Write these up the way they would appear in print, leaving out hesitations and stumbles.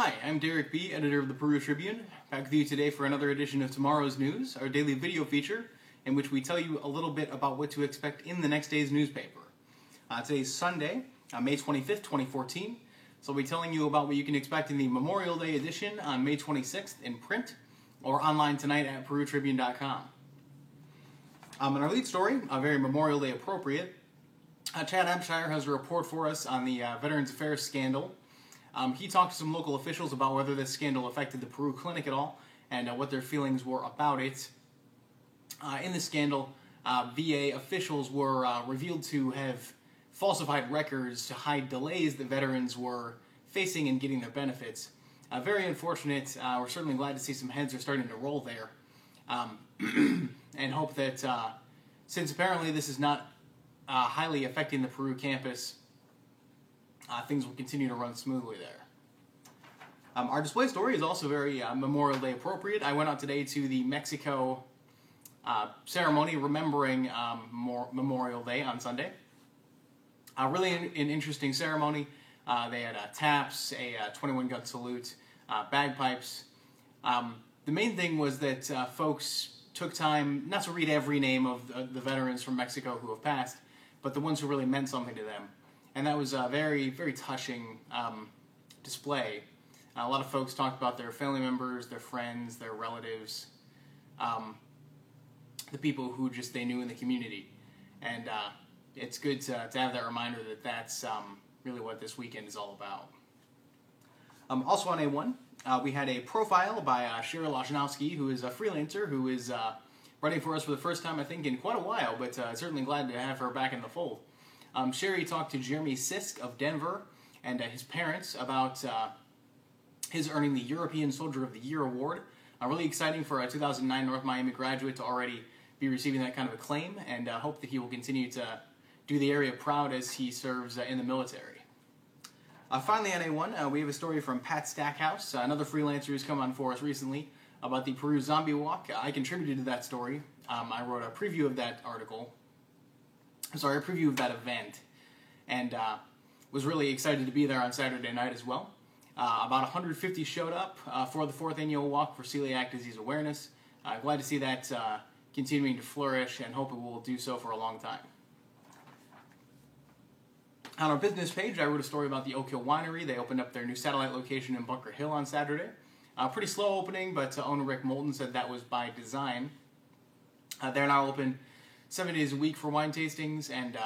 Hi, I'm Derek B., editor of the Peru Tribune, back with you today for another edition of Tomorrow's News, our daily video feature in which we tell you a little bit about what to expect in the next day's newspaper. Today's Sunday, May 25th, 2014, so I'll be telling you about what you can expect in the Memorial Day edition on May 26th in print or online tonight at PeruTribune.com. In our lead story, very Memorial Day appropriate, Chad Abshire has a report for us on the Veterans Affairs scandal. He talked to some local officials about whether this scandal affected the Peru Clinic at all and what their feelings were about it. In the scandal, VA officials were revealed to have falsified records to hide delays that veterans were facing in getting their benefits. Very unfortunate. We're certainly glad to see some heads are starting to roll there. And hope that since apparently this is not highly affecting the Peru campus, things will continue to run smoothly there. Our display story is also very Memorial Day appropriate. I went out today to the Mexico ceremony remembering Memorial Day on Sunday. Really an interesting ceremony. They had taps, a 21-gun salute, bagpipes. The main thing was that folks took time not to read every name of the veterans from Mexico who have passed, but the ones who really meant something to them. And that was a very, very touching display. A lot of folks talked about their family members, their friends, their relatives, the people who just they knew in the community. And it's good to have that reminder that that's really what this weekend is all about. Also on A1, we had a profile by Cheryl Lashnowski, who is a freelancer who is running for us for the first time, I think, in quite a while, but certainly glad to have her back in the fold. Sherry talked to Jeremy Sisk of Denver and his parents about his earning the European Soldier of the Year award. Really exciting for a 2009 North Miami graduate to already be receiving that kind of acclaim, and hope that he will continue to do the area proud as he serves in the military. Finally on A1, we have a story from Pat Stackhouse, another freelancer who's come on for us recently, about the Peru Zombie Walk. I contributed to that story. I wrote a preview of that article. A preview of that event, and was really excited to be there on Saturday night as well. About 150 showed up for the 4th annual walk for celiac disease awareness. Glad to see that continuing to flourish, and hope it will do so for a long time. On our business page, I wrote a story about the Oak Hill Winery. They opened up their new satellite location in Bunker Hill on Saturday. Pretty slow opening, but owner Rick Moulton said that was by design. They're now open 7 days a week for wine tastings, and,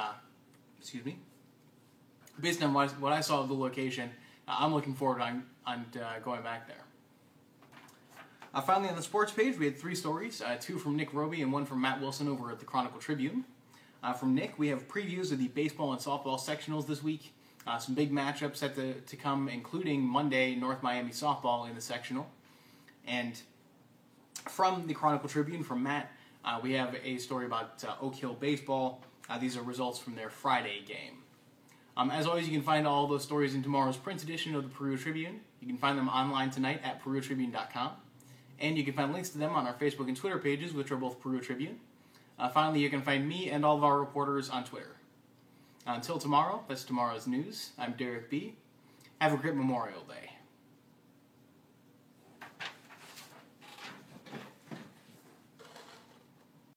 based on what I saw of the location, I'm looking forward on going back there. Finally, on the sports page, we had 3 stories, 2 from Nick Roby and 1 from Matt Wilson over at the Chronicle Tribune. From Nick, we have previews of the baseball and softball sectionals this week, some big matchups set to come, including Monday, North Miami softball in the sectional. And from the Chronicle Tribune, from Matt, we have a story about Oak Hill baseball. These are results from their Friday game. As always, you can find all those stories in tomorrow's print edition of the Peru Tribune. You can find them online tonight at PeruTribune.com. And you can find links to them on our Facebook and Twitter pages, which are both Peru Tribune. Finally, you can find me and all of our reporters on Twitter. Until tomorrow, that's tomorrow's news. I'm Derek B. Have a great Memorial Day.